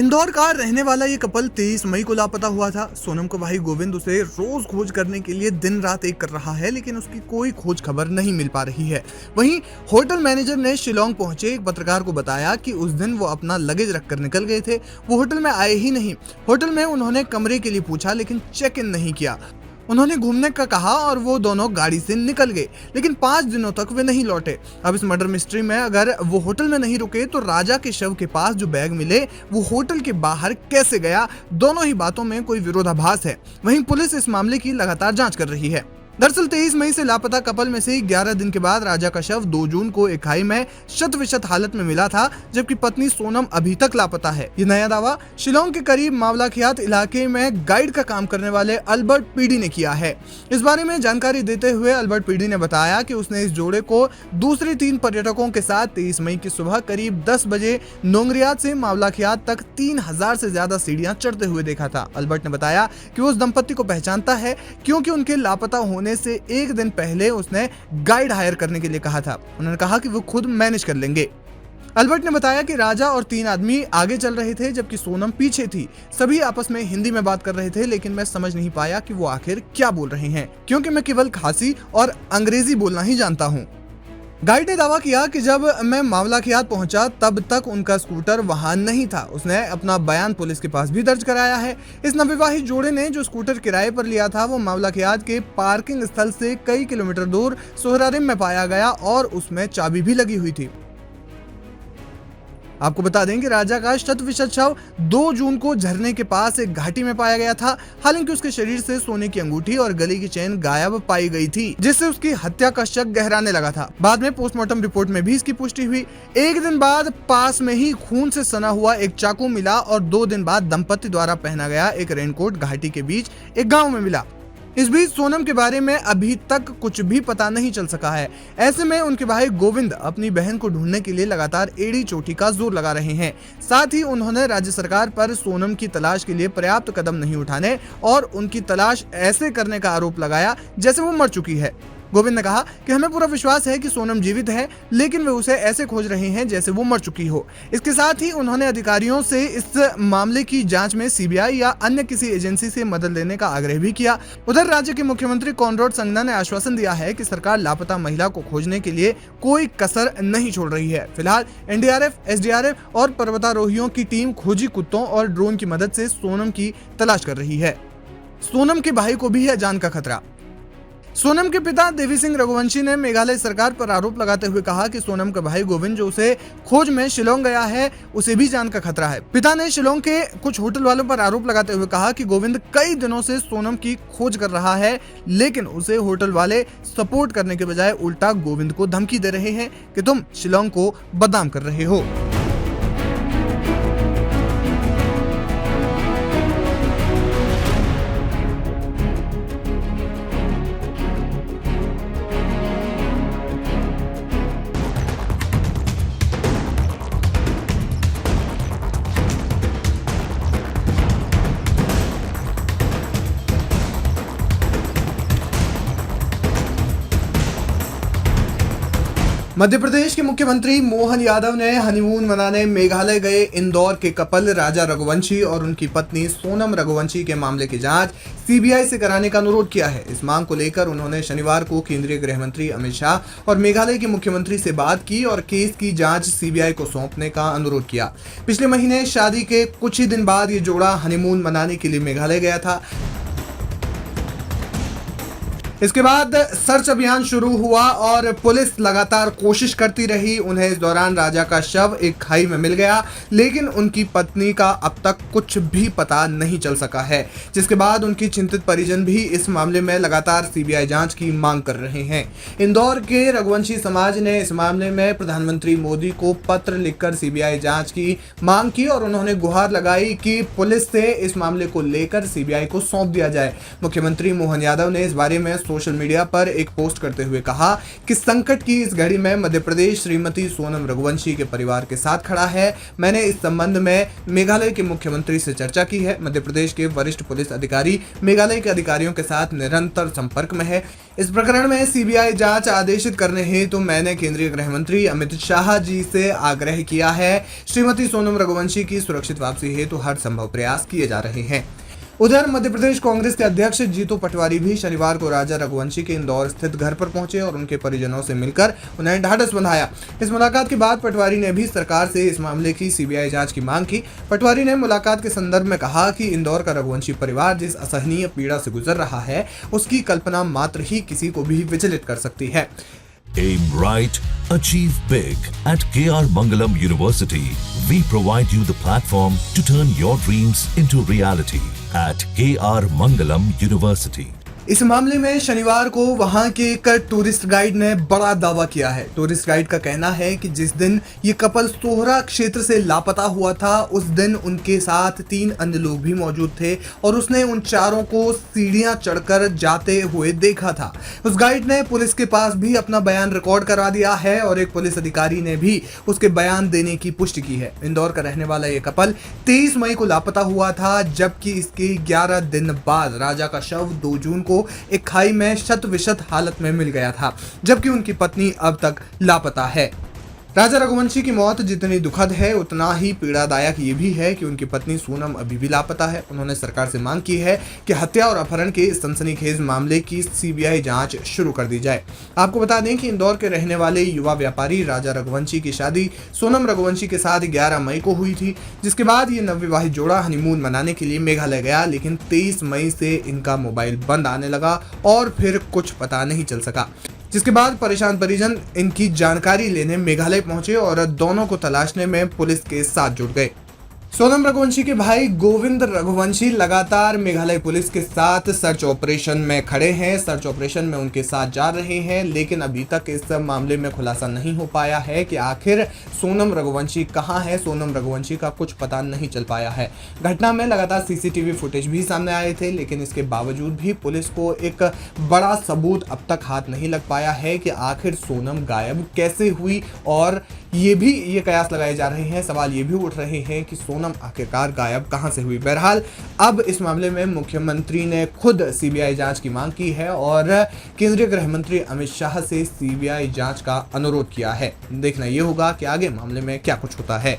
इंदौर का रहने वाला ये कपल 23 मई को लापता हुआ था। सोनम का भाई गोविंद उसे रोज खोज करने के लिए दिन रात एक कर रहा है, लेकिन उसकी कोई खोज खबर नहीं मिल पा रही है। वहीं होटल मैनेजर ने शिलोंग पहुंचे एक पत्रकार को बताया कि उस दिन वो अपना लगेज रखकर निकल गए थे। वो होटल में आए ही नहीं। होटल में उन्होंने कमरे के लिए पूछा, लेकिन चेक इन नहीं किया। उन्होंने घूमने का कहा और वो दोनों गाड़ी से निकल गए, लेकिन 5 दिनों तक वे नहीं लौटे। अब इस मर्डर मिस्ट्री में अगर वो होटल में नहीं रुके तो राजा के शव के पास जो बैग मिले वो होटल के बाहर कैसे गया? दोनों ही बातों में कोई विरोधाभास है। वहीं पुलिस इस मामले की लगातार जांच कर रही है। दरअसल 23 मई से लापता कपल में से 11 दिन के बाद राजा का शव 2 जून को एक खाई में शत-विशत हालत में मिला था, जबकि पत्नी सोनम अभी तक लापता है। ये नया दावा शिलोंग के करीब मावलाखियात इलाके में गाइड का काम करने वाले अल्बर्ट पीडी ने किया है। इस बारे में जानकारी देते हुए अल्बर्ट पीडी ने बताया कि उसने इस जोड़े को दूसरे 3 पर्यटकों के साथ 23 मई की सुबह करीब 10 बजे नोंगरियात से मावलाखियात तक 3000 से ज्यादा सीढ़ियां चढ़ते हुए देखा था। अल्बर्ट ने बताया कि वो उस दंपत्ति को पहचानता है, क्योंकि उनके लापता होने से एक दिन पहले उसने गाइड हायर करने के लिए कहा था। उन्होंने कहा कि वो खुद मैनेज कर लेंगे। अल्बर्ट ने बताया कि राजा और 3 आदमी आगे चल रहे थे, जबकि सोनम पीछे थी। सभी आपस में हिंदी में बात कर रहे थे, लेकिन मैं समझ नहीं पाया कि वो आखिर क्या बोल रहे हैं, क्योंकि मैं केवल खासी और अंग्रेजी बोलना ही जानता हूँ। गाइड ने दावा किया कि जब मैं मावलाखियात पहुंचा तब तक उनका स्कूटर वहां नहीं था। उसने अपना बयान पुलिस के पास भी दर्ज कराया है। इस नवविवाहित जोड़े ने जो स्कूटर किराए पर लिया था वो मावलाखियात के पार्किंग स्थल से कई किलोमीटर दूर सोहरारिम में पाया गया और उसमें चाबी भी लगी हुई थी। आपको बता दें कि राजा का शत-विशत शव 2 जून को झरने के पास एक घाटी में पाया गया था। हालांकि उसके शरीर से सोने की अंगूठी और गले की चेन गायब पाई गई थी, जिससे उसकी हत्या का शक गहराने लगा था। बाद में पोस्टमार्टम रिपोर्ट में भी इसकी पुष्टि हुई। एक दिन बाद पास में ही खून से सना हुआ एक चाकू मिला और 2 दिन बाद दंपति द्वारा पहना गया एक रेनकोट घाटी के बीच एक गाँव में मिला। इस बीच सोनम के बारे में अभी तक कुछ भी पता नहीं चल सका है। ऐसे में उनके भाई गोविंद अपनी बहन को ढूंढने के लिए लगातार एड़ी चोटी का जोर लगा रहे हैं। साथ ही उन्होंने राज्य सरकार पर सोनम की तलाश के लिए पर्याप्त कदम नहीं उठाने और उनकी तलाश ऐसे करने का आरोप लगाया जैसे वो मर चुकी है। गोविंद ने कहा कि हमें पूरा विश्वास है कि सोनम जीवित है, लेकिन वे उसे ऐसे खोज रहे हैं जैसे वो मर चुकी हो। इसके साथ ही उन्होंने अधिकारियों से इस मामले की जांच में सीबीआई या अन्य किसी एजेंसी से मदद लेने का आग्रह भी किया। उधर राज्य के मुख्यमंत्री कॉनराड संगमा ने आश्वासन दिया है कि सरकार लापता महिला को खोजने के लिए कोई कसर नहीं छोड़ रही है। फिलहाल एनडीआरएफ, एसडीआरएफ और पर्वतारोहियों की टीम खोजी कुत्तों और ड्रोन की मदद से सोनम की तलाश कर रही है। सोनम के भाई को भी है जान का खतरा। सोनम के पिता देवी सिंह रघुवंशी ने मेघालय सरकार पर आरोप लगाते हुए कहा कि सोनम का भाई गोविंद जो उसे खोज में शिलोंग गया है, उसे भी जान का खतरा है। पिता ने शिलोंग के कुछ होटल वालों पर आरोप लगाते हुए कहा कि गोविंद कई दिनों से सोनम की खोज कर रहा है, लेकिन उसे होटल वाले सपोर्ट करने के बजाय उल्टा गोविंद को धमकी दे रहे हैं कि तुम शिलोंग को बदनाम कर रहे हो। मध्य प्रदेश के मुख्यमंत्री मोहन यादव ने हनीमून मनाने मेघालय गए इंदौर के कपल राजा रघुवंशी और उनकी पत्नी सोनम रघुवंशी के मामले की जांच सीबीआई से कराने का अनुरोध किया है। इस मांग को लेकर उन्होंने शनिवार को केंद्रीय गृह मंत्री अमित शाह और मेघालय के मुख्यमंत्री से बात की और केस की जांच सीबीआई को सौंपने का अनुरोध किया। पिछले महीने शादी के कुछ ही दिन बाद ये जोड़ा हनीमून मनाने के लिए मेघालय गया था। इसके बाद सर्च अभियान शुरू हुआ और पुलिस लगातार कोशिश करती रही। उन्हें इस दौरान राजा का शव एक खाई में मिल गया, लेकिन उनकी पत्नी का अब तक कुछ भी पता नहीं चल सका है, जिसके बाद उनकी चिंतित परिजन भी इस मामले में लगातार सीबीआई जांच की मांग कर रहे हैं। इंदौर के रघुवंशी समाज ने इस मामले में प्रधानमंत्री मोदी को पत्र लिखकर सीबीआई जांच की मांग की और उन्होंने गुहार लगाई कि पुलिस से इस मामले को लेकर सीबीआई को सौंप दिया जाए। मुख्यमंत्री मोहन यादव ने इस बारे में सोशल मीडिया पर एक पोस्ट करते हुए कहा कि संकट की इस घड़ी में मध्य प्रदेश श्रीमती सोनम रघुवंशी के परिवार के साथ खड़ा है। मैंने इस संबंध में मेघालय के मुख्यमंत्री से चर्चा की है। मध्य प्रदेश के वरिष्ठ पुलिस अधिकारी मेघालय के अधिकारियों के साथ निरंतर संपर्क में है। इस प्रकरण में सीबीआई जांच आदेशित करने हेतु मैंने केंद्रीय गृह मंत्री अमित शाह जी से आग्रह किया है। श्रीमती सोनम रघुवंशी की सुरक्षित वापसी हेतु हर संभव प्रयास किए जा रहे हैं। उधर मध्य प्रदेश कांग्रेस के अध्यक्ष जीतू पटवारी भी शनिवार को राजा रघुवंशी के इंदौर स्थित घर पर पहुंचे और उनके परिजनों से मिलकर उन्हें ढाढ़स बंधाया। इस मुलाकात के बाद पटवारी ने भी सरकार से इस मामले की सीबीआई जांच की मांग की। पटवारी ने मुलाकात के संदर्भ में कहा कि इंदौर का रघुवंशी परिवार जिस असहनीय पीड़ा से गुजर रहा है, उसकी कल्पना मात्र ही किसी को भी विचलित कर सकती है। Aim right, achieve big. At KR Mangalam University, we provide you the platform to turn your dreams into reality. At KR Mangalam University. इस मामले में शनिवार को वहां के एक टूरिस्ट गाइड ने बड़ा दावा किया है। टूरिस्ट गाइड का कहना है कि जिस दिन ये कपल सोहरा क्षेत्र से लापता हुआ था, उस दिन उनके साथ 3 अन्य लोग भी मौजूद थे और उसने उन चारों को सीढ़ियां चढ़कर जाते हुए देखा था। उस गाइड ने पुलिस के पास भी अपना बयान रिकॉर्ड करा दिया है और एक पुलिस अधिकारी ने भी उसके बयान देने की पुष्टि की है। इंदौर का रहने वाला ये कपल 23 मई को लापता हुआ था, जबकि इसके 11 दिन बाद राजा का शव 2 जून को एक खाई में शत विशत हालत में मिल गया था, जबकि उनकी पत्नी अब तक लापता है। राजा रघुवंशी की मौत जितनी दुखद है, उतना ही पीड़ादायक ये भी है कि उनकी पत्नी सोनम अभी भी लापता है। उन्होंने सरकार से मांग की है कि हत्या और अपहरण के इस सनसनीखेज मामले की सीबीआई जांच शुरू कर दी जाए। आपको बता दें कि इंदौर के रहने वाले युवा व्यापारी राजा रघुवंशी की शादी सोनम रघुवंशी के साथ 11 मई को हुई थी, जिसके बाद ये नवविवाहित जोड़ा हनीमून मनाने के लिए मेघालय गया, लेकिन 23 मई से इनका मोबाइल बंद आने लगा और फिर कुछ पता नहीं चल सका, जिसके बाद परेशान परिजन इनकी जानकारी लेने मेघालय पहुंचे और दोनों को तलाशने में पुलिस के साथ जुट गए। सोनम रघुवंशी के भाई गोविंद रघुवंशी लगातार मेघालय पुलिस के साथ सर्च ऑपरेशन में खड़े हैं, सर्च ऑपरेशन में उनके साथ जा रहे हैं, लेकिन अभी तक इस मामले में खुलासा नहीं हो पाया है कि आखिर सोनम रघुवंशी कहां है। सोनम रघुवंशी का कुछ पता नहीं चल पाया है। घटना में लगातार सीसीटीवी फुटेज भी सामने आए थे, लेकिन इसके बावजूद भी पुलिस को एक बड़ा सबूत अब तक हाथ नहीं लग पाया है कि आखिर सोनम गायब कैसे हुई। और ये कयास लगाए जा रहे हैं, सवाल ये भी उठ रहे हैं कि सोनम आखिरकार गायब कहां से हुई। बहरहाल अब इस मामले में मुख्यमंत्री ने खुद सीबीआई जांच की मांग की है और केंद्रीय गृह मंत्री अमित शाह से सीबीआई जांच का अनुरोध किया है। देखना यह होगा कि आगे मामले में क्या कुछ होता है।